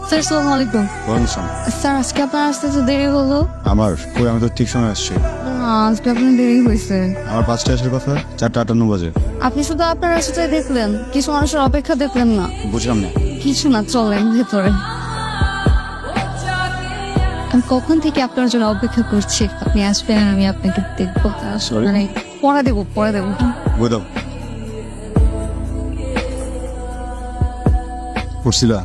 Sir আসসালামু আলাইকুম। বলছেন স্যার আজকে আপনার আসতে তো দেরি হলো। আমার কই, আমি তো ঠিক সময় আসছি। আজকে আপনার দেরি হয়েছে। আমার 5টা আসার কথা, 4:58 বাজে। আপনি শুধু আপনার রাস্তায় দেখলেন, কিছু মানুষের অপেক্ষা দেখলেন না। বুঝলাম না। কিছু না, চলেন ভেতরে। আমি কখন থেকে আপনার জন্য অপেক্ষা করছি, আপনি আসবেন আমি আপনাকে দেখবো। Sorry? মানে পড়া দেবো। বুঝাও পড়ছিলা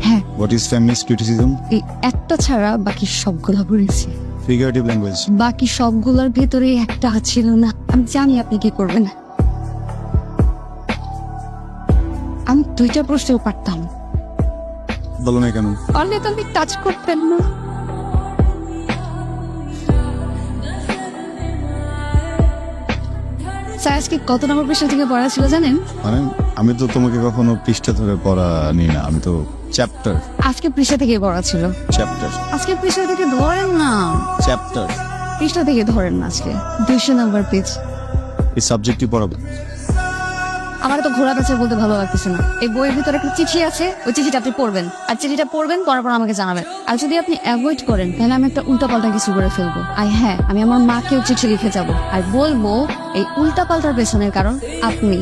হ্যাঁ, হোয়াট ইজ ফেমিনিস্ট ক্রিটিসিজম, এই একটা ছাড়া বাকি সবগুলো পড়েছি। Figurative language. বাকি সবগুলোর ভেতরে একটা ছিল না। আমি জানি আপনি কি করবেন। আমি 2টা প্রশ্নেও পারতাম। বলো না কেন? পারলে তো আপনি টাচ করতেন না। স্যার আজকে কত নম্বর পৃষ্ঠা থেকে পড়া ছিল জানেন? মানে আমি তো তোমাকে কখনো পৃষ্ঠা ধরে পড়া নি না, আমি তো চ্যাপ্টার আজকে পৃষ্ঠা থেকে পড়া ছিল। চ্যাপ্টার আজকে পৃষ্ঠা থেকে ধরেন না। চ্যাপ্টার পৃষ্ঠা থেকে ধরেন না। আজকে 200 নম্বর পেজ। এই সাবজেক্টই পড়াবো। আমার তো ঘোরা কাছে বলতে ভালো লাগতেছে না। এই বইয়ের ভিতরে একটা চিঠি আছে, ওই চিঠিটা আপনি পড়বেন। আর চিঠিটা পড়বেন, পড়ার পর আমাকে জানাবেন। আর যদি আপনি অ্যাভয়েড করেন তাহলে আমি একটা উল্টাপাল্টা কিছু করে ফেলবো। আর হ্যাঁ, আমি আমার মাকেও চিঠি লিখে যাব আর বলবো এই উল্টাপাল্টার পেছনের কারণ আপনি।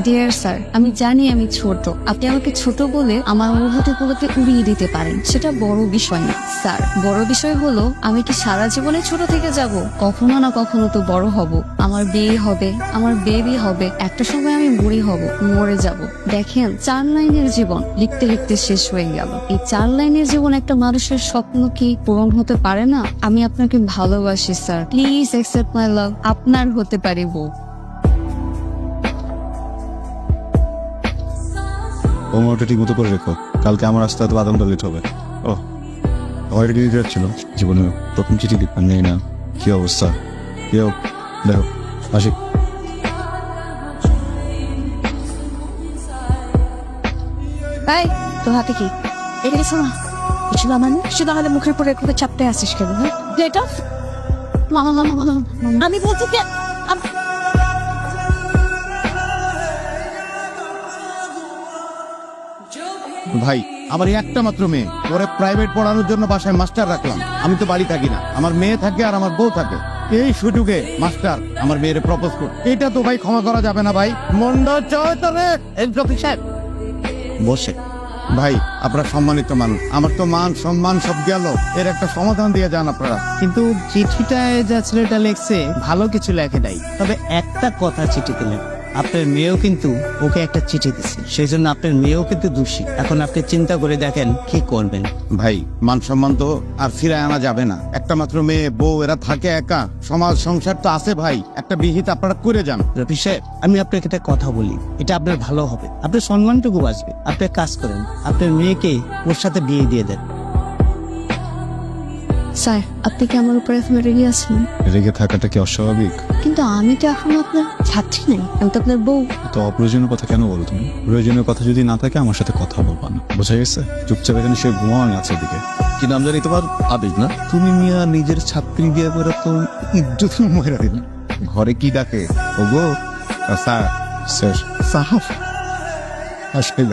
ডিয়ার স্যার, আমি জানি আমি ছোট। আপনি আমাকে ছোট বলে আমার অনুভূতিগুলোকে উড়িয়ে দিতে পারেন, সেটা বড় বিষয় না স্যার। বড় বিষয় হলো আমি কি সারা জীবনে ছোট থেকে যাব? কখনো না কখনো তো বড় হব। আমার বিয়ে হবে, আমার বেবি হবে, একটা সময় আমি বুড়ি হব, মরে যাব। দেখেন, 4 লাইনের জীবন লিখতে লিখতে শেষ হয়ে গেল। এই 4 লাইনের জীবন একটা মানুষের স্বপ্ন কি পূরণ হতে পারে না? আমি আপনাকে ভালোবাসি স্যার, প্লিজ অ্যাকসেপ্ট মাই লাভ। আপনার হতে পারিব। হোমওয়ার্কটা ঠিক মতো করে রেখো, কালকে আমার আসতে হয়তো 1/2 ঘন্টা লেট হবে। ও আমার এটা দিতে যাচ্ছিল, জীবনে প্রথম চিঠি লিখলাম, নেই না কি অবস্থা। কেউ দেখো আসি। তাই তোর হাতে কি? এটা কিছু না, কিছু না মানে শুধু আমাদের মুখের উপরে একটু চাপতে আসিস কেন? এটা আমি বলছি যে ভাই, আমার এই একটা মাত্র মেয়ে, ওরে প্রাইভেট পড়ানোর জন্য বাসায় মাস্টার রাখলাম। আমি তো বাড়ি থাকি না, আমার মেয়ে থাকে আর আমার বউ থাকে। এই সুযোগে মাস্টার আমার মেয়েরে প্রপোজ করে, এটা তো ভাই ক্ষমা করা যাবে না ভাই। মন্ড চয়তরে বসে ভাই, আপনারা সম্মানিত মানুষ, আমার তো মান সম্মান সব গেল, এর একটা সমাধান দিয়ে যান আপনারা। কিন্তু চিঠিটায় যা ছেলেটা লেখছে ভালো কিছু লেখে নাই, তবে একটা কথা চিঠিতে লেখে, আপনার মেয়েও কিন্তু ওকে একটা চিঠি দিচ্ছে, সেই জন্য আপনার মেয়েও কিন্তু দোষী। এখন আপনি চিন্তা করে দেখেন কি করবেন। ভাই, মান সম্মান তো আর ফিরায় আনা যাবে না। একটা মাত্র মেয়ে, বউ, এরা থাকে একা, সমাজ সংসার তো আছে ভাই, একটা বিহিত আপনারা করে যান। রফি সাহেব, আমি আপনাকে একটা কথা বলি, এটা আপনার ভালো হবে, আপনার সম্মানটুকু বাঁচবে। আপনি এক কাজ করেন, আপনার মেয়েকে ওর সাথে বিয়ে দিয়ে দেন। স্যার, আপনি কি আমার উপরে এখন রেগে আছেন? রেগে থাকাটা কি অস্বাভাবিক? কিন্তু আমি তো এখন আপনার ছাত্রী নেই, আমি তো আপনার বউ। তো অপ্রয়োজনীয় কথা কেন বলো তুমি? প্রয়োজনীয় কথা যদি না থাকে আমার সাথে কথা বলবা না, বোঝা গেছে? চুপচাপ এখানে সে ঘুমাও আছে দিকে। কিন্তু আমি জানি তোমার আবেগ না, তুমি মিয়া নিজের ছাত্রী দিয়ে করে তো ইজ্জত মহিলা দিল। ঘরে কি ডাকে? ওগো স্যার, স্যার সাহাব আসলে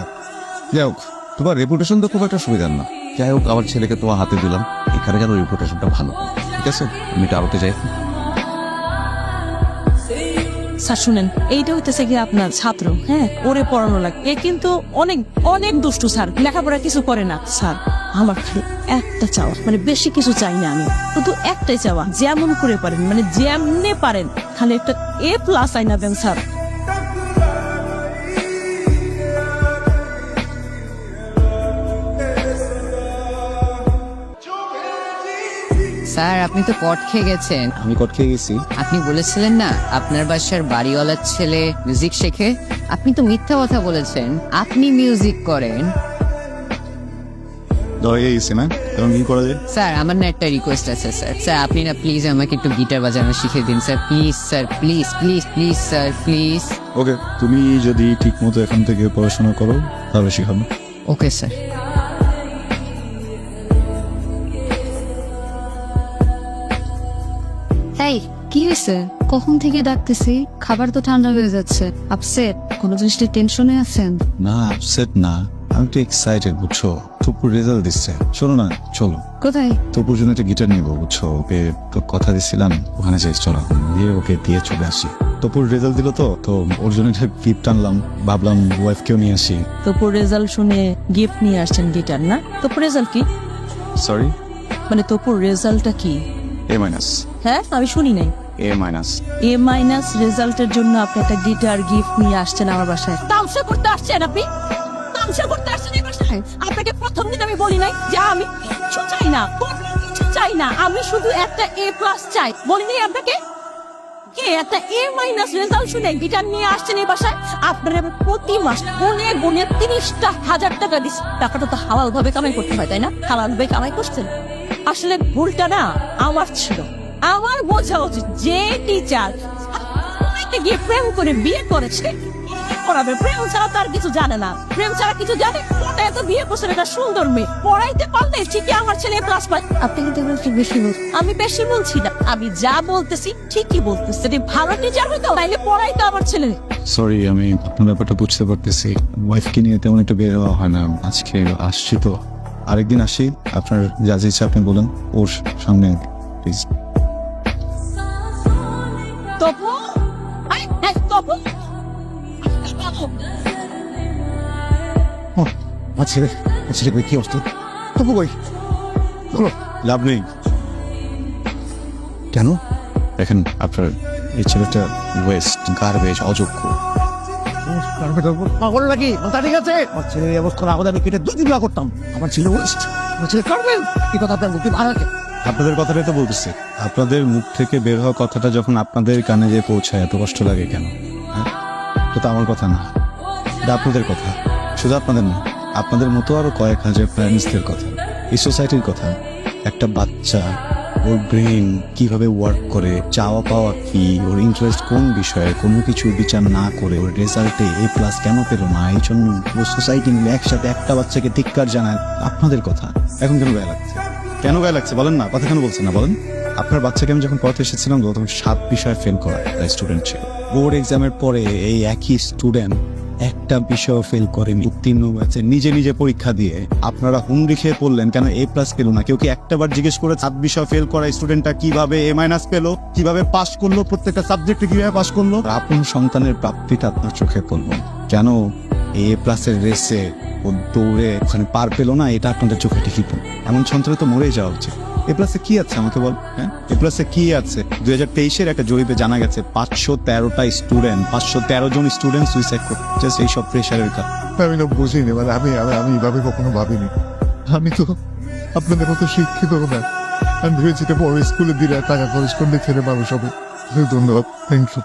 যাই হোক, তোমার রেপুটেশন তো খুব একটা সুবিধার না। যাই হোক, আমার ছেলেকে তোমার হাতে দিলাম, এখানে যেন রেপুটেশনটা ভালো হয়, ঠিক আছে? আমি এটা আলোতে যাই। স্যার শুনেন, এইটা হইতেছে কি আপনার ছাত্র, হ্যাঁ, ওরে পড়ানো লাগে। এ কিন্তু অনেক অনেক দুষ্টু স্যার, লেখাপড়া কিছু করে না স্যার। আমার খালি একটা চাওয়া, মানে বেশি কিছু চাই না, আমি শুধু একটাই চাওয়া, যেমন করে পারেন, মানে যেমনে পারেন, খালি একটা A+ আইনা দেন স্যার। স্যার, আপনি তো কট খেয়ে গেছেন। আমি কট খেয়ে গেছি? আপনি বলেছিলেন না আপনার বাসার বাড়িওয়ালার ছেলে মিউজিক শেখে? আপনি তো মিথ্যা কথা বলেছেন, আপনি মিউজিক করেন। ধরে গেছি না, এখন কি করা যায়? স্যার, আমার না একটা রিকোয়েস্ট আছে স্যার। স্যার, আপনি না প্লিজ আমাকে একটু গিটার বাজানো শিখিয়ে দিন sir, please sir, please please please sir, please. Okay, তুমি যদি ঠিক মতো এখান থেকে পড়াশোনা করো তাহলে শিখাবো। Okay sir. এই কি হয়েছে? কখন থেকে ডাকতেছি, খাবার তো ঠান্ডা হয়ে যাচ্ছে। আপসেট? কোনো জিনিসটা টেনশনে আছেন? না আপসেট না, আমি একটু এক্সাইটেড বুঝছো। তপুর রেজাল্ট দিচ্ছে, শোনো না চলো কোথায়? তপুর জন্য একটা গিটার নিবো বুঝছো। ওকে তো কথা দিচ্ছিলাম, ওখানে যাই চলো, দিয়ে ওকে দিয়ে চলে আসি। তপুর রেজাল্ট দিল তো তো ওর জন্য একটা গিফট আনলাম, ভাবলাম ওয়াইফকেও নিয়ে আসি। তোপুর রেজাল্ট শুনে গিফট নিয়ে আসছেন গিটার না? তোপুর রেজাল্ট কি? সরি, মানে তোপুর রেজাল্টটা কি? এ মাইনাস। হ্যাঁ আমি শুনি নাই। এ মাইনাস। এ মাইনাস রেজাল্টের জন্য আপনি একটা গিটার গিফট নিয়ে আসছেন আমার বাসায়? তামসা করতে আসছেন আপনি? তামসা করতে আসছেন এই বাসায়? আপনাকে প্রথম দিন আমি বলি নাই যে আমি কিছু চাই না, কোনো কিছু চাই না, আমি শুধু একটা এ প্লাস চাই? বলি নাই আপনাকে? কে একটা এ মাইনাস রেজাল্ট শুনে গিটার নিয়ে আসছেন এই বাসায়? আপনার আমি প্রতি মাস গুনে গুনে 30,000 টাকা দিচ্ছি। টাকাটা তো হালাল ভাবে কামাই করতে হয় তাই না? হালাল ভাবে কামাই করছেন। আসলে ভুলটা না আমার ছিল। আমার বোঝা উচিত যে টিচার গিয়ে প্রেম করে বিয়ে করেছে পড়াবে, প্রেম ছাড়া তার কিছু জানে না। প্রেম ছাড়া কিছু জানে? এত বিয়ে করছে একটা সুন্দর মেয়ে, পড়াইতে পারলে ঠিকই আমার ছেলে ক্লাস পায়। আপনি কিন্তু এবার একটু বেশি বলছেন। আমি বেশি বলছি না, আমি যা বলতেছি ঠিকই বলতেছি। যদি ভালো টিচার হইতো তাইলে পড়াইতো আমার ছেলে। সরি, আমি আপনার ব্যাপারটা বুঝতে পারতেছি। ওয়াইফকে নিয়ে তেমন একটা বের হওয়া হয় না। আজকে আসছি তো, আরেকদিন আসি। আপনার যা যা ইচ্ছা আপনি বলেন, ওর সামনে প্লিজ। তপু, এই, এই, তপু। আমার ছেলে কি অবস্থা? তবু কই? বলো। লাভ নেই। কেন? দেখেন আপনার এই ছেলেটা ওয়েস্ট, গার্বেজ, অযোগ্য। পাগল নাকি? মাথা ঠিক আছে? আমার ছেলের এই অবস্থা আগত আমি কেটে 2 দিন করতাম। আমার ছেলে ওয়েস্ট, আমার ছেলে করবেন কি কথা? আপনার মুখে ভালো লাগে? আপনাদের কথাটাই তো বলতেছি। আপনাদের মুখ থেকে বের হওয়া কথাটা যখন আপনাদের কানে যে পৌঁছায় এত কষ্ট লাগে কেন? হ্যাঁ, এটা তো আমার কথা না, এটা আপনাদের কথা। শুধু আপনাদের না, আপনাদের মতো আরো কয়েক হাজার প্যারেন্টসদের কথা, এই সোসাইটির কথা। একটা বাচ্চা, ওর ব্রেন কিভাবে ওয়ার্ক করে, চাওয়া পাওয়া কি, ওর ইন্টারেস্ট কোন বিষয়ে, কোনো কিছু বিচার না করে ওর রেজাল্টে এ প্লাস কেন পেল না, এই জন্য পুরো সোসাইটি মিলে একসাথে একটা বাচ্চাকে ধিক্কার জানায়। আপনাদের কথা এখন কেন গায়ে লাগছে? কেন গায়ে লাগছে বলেন না? কথা কেন বলছেন না বলেন? আপনার বাচ্চাকে আমি যখন পড়াতে এসেছিলাম তখন 7 বিষয়ে ফেল করা স্টুডেন্ট ছিল। বোর্ড এক্সামের পরে এই একই স্টুডেন্ট একটা বিষয় ফেল করে উত্তীর্ণ হয়েছে নিজে নিজে পরীক্ষা দিয়ে। আপনারা হুমড়ি খেয়ে পড়লেন কেন এ প্লাস পেল না? কেউ কি একটাবার জিজ্ঞেস করে 7 বিষয় ফেল করা স্টুডেন্টটা কিভাবে এ মাইনাস পেলো, কিভাবে পাস করলো, প্রত্যেকটা সাবজেক্টে কিভাবে পাস করলো? আপন সন্তানের প্রাপ্তিটা আপনার চোখে পড়লো কেন? এ প্লাসের রেসে ও দৌড়ে ওখানে পার পেলো না, এটা আপনাদের চোখে ঠিকই পড়লো। এমন সন্তানে তো মরেই যাওয়া উচিত। এ প্লাসে কি আছে আমাকে বল? হ্যাঁ, এ প্লাসে কি আছে? 2023-এর একটা জরিপে জানা গেছে 513টা স্টুডেন্ট, 513 জন স্টুডেন্ট সুইসাইড করছে জাস্ট এইসব প্রেশারের কারণে। আমি না বুঝিনি, মানে আমি এইভাবে কখনো ভাবিনি। আমি তো আপনাদের মতো শিক্ষিত না। আমি ভেবেছি বড় স্কুলে দিলে টাকা খরচ করলে ছেলে মানুষ হবে। ধন্যবাদ, থ্যাংক ইউ।